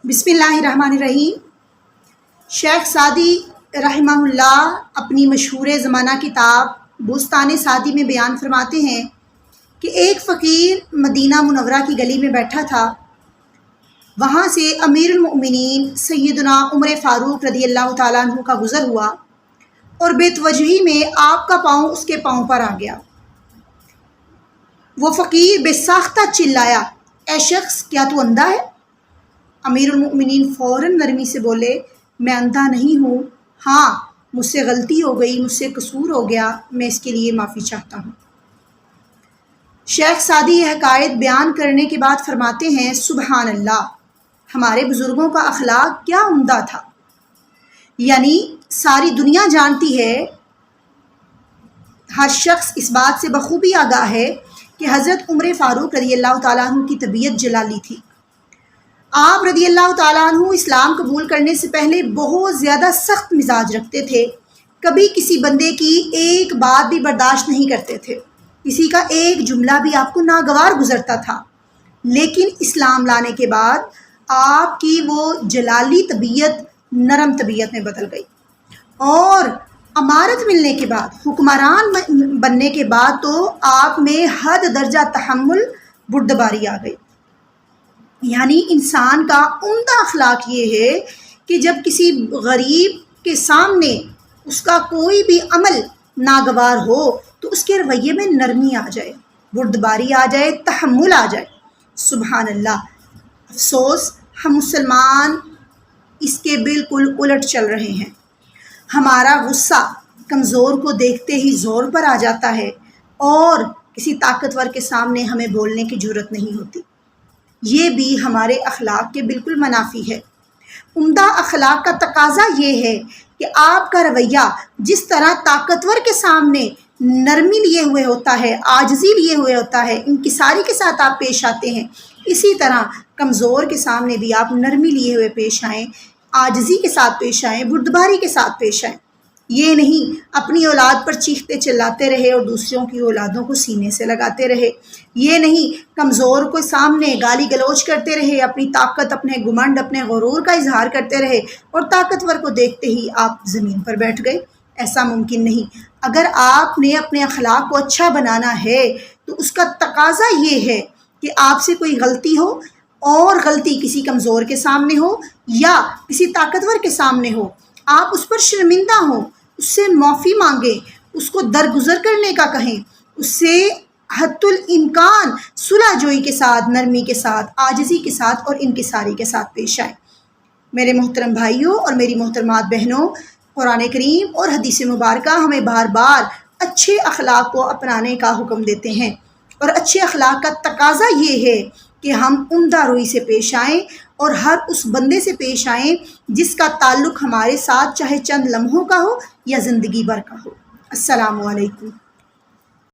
बिस्मिल्लाहिर्रहमानिर्रहीम। शेख सादी रहमहुल्लाह अपनी मशहूर ज़माना किताब बुस्तान सादी में बयान फरमाते हैं कि एक फ़कीर मदीना मुनव्वरा की गली में बैठा था। वहाँ से अमीरुल मोमिनीन सैयदना उमर फ़ारूक रज़ियल्लाहु ताला अन्हु का गुज़र हुआ और बेतवजही में आपका पाँव उसके पाँव पर आ गया। वो फ़कीर बेसाख्ता चिल्लाया, ए शख्स, क्या तू अंधा है? अमीरुल मोमिनीन फ़ौरन नरमी से बोले, मैं अंधा नहीं हूँ, हाँ मुझसे गलती हो गई, मुझसे कसूर हो गया, मैं इसके लिए माफ़ी चाहता हूँ। शेख सादी यह हकायत बयान करने के बाद फरमाते हैं, सुबहान अल्लाह, हमारे बुज़ुर्गों का अखलाक क्या उम्दा था। यानी सारी दुनिया जानती है, हर शख्स इस बात से बखूबी आगाह है कि हज़रत उमर फ़ारूक रज़ियल्लाहु ताला अन्हु की तबीयत जलाली थी। आप रज़ियल्लाहु ताला अन्हु इस्लाम कबूल करने से पहले बहुत ज़्यादा सख्त मिजाज रखते थे। कभी किसी बंदे की एक बात भी बर्दाश्त नहीं करते थे, किसी का एक जुमला भी आपको नागवार गुजरता था। लेकिन इस्लाम लाने के बाद आपकी वो जलाली तबीयत नरम तबीयत में बदल गई और अमारत मिलने के बाद, हुक्मरान बनने के बाद तो आप में हद दर्जा तहम्मुल बुर्दबारी आ गई। यानी इंसान का उम्दा अखलाक ये है कि जब किसी गरीब के सामने उसका कोई भी अमल नागवार हो तो उसके रवैये में नरमी आ जाए, बुर्दबारी आ जाए, तहम्मुल आ जाए। सुबहान अल्लाह। अफसोस हम मुसलमान इसके बिल्कुल उलट चल रहे हैं। हमारा गुस्सा कमज़ोर को देखते ही ज़ोर पर आ जाता है और किसी ताकतवर के सामने हमें बोलने की जुर्रत नहीं होती। ये भी हमारे अखलाक के बिल्कुल मनाफी है। उम्दा अखलाक का तकाज़ा ये है कि आपका रवैया जिस तरह ताकतवर के सामने नरमी लिए हुए होता है, आजिज़ी लिए हुए होता है, इंकिसारी के साथ आप पेश आते हैं, इसी तरह कमज़ोर के सामने भी आप नरमी लिए हुए पेश आएँ, आजिज़ी के साथ पेश आएँ, बुर्दबारी के साथ पेश आएँ। ये नहीं अपनी औलाद पर चीखते चिल्लाते रहे और दूसरों की औलादों को सीने से लगाते रहे। ये नहीं कमज़ोर को सामने गाली गलौज करते रहे, अपनी ताकत, अपने घुमंड, अपने गुरूर का इजहार करते रहे और ताकतवर को देखते ही आप ज़मीन पर बैठ गए। ऐसा मुमकिन नहीं। अगर आपने अपने अखलाक को अच्छा बनाना है तो उसका तकाज़ा ये है कि आपसे कोई गलती हो और गलती किसी कमज़ोर के सामने हो या किसी ताकतवर के सामने हो, आप उस पर शर्मिंदा हों, उससे माफ़ी मांगें, उसको दरगुजर करने का कहें, उससे हद्दुल इम्कान सुलह जोई के साथ, नरमी के साथ, आजिज़ी के साथ और इनकिसारी के साथ पेश आएँ। मेरे मोहतरम भाइयों और मेरी मोहतरमात बहनों, कुरान करीम और हदीस मुबारका हमें बार बार अच्छे अखलाक को अपनाने का हुक्म देते हैं और अच्छे अखलाक का तकाज़ा ये है कि हम उम्दा रोई से पेश आएँ और हर उस बंदे से पेश आएँ जिसका ताल्लुक़ हमारे साथ चाहे चंद लम्हों का हो या ज़िंदगी भर का हो। अस्सलामु अलैकुम।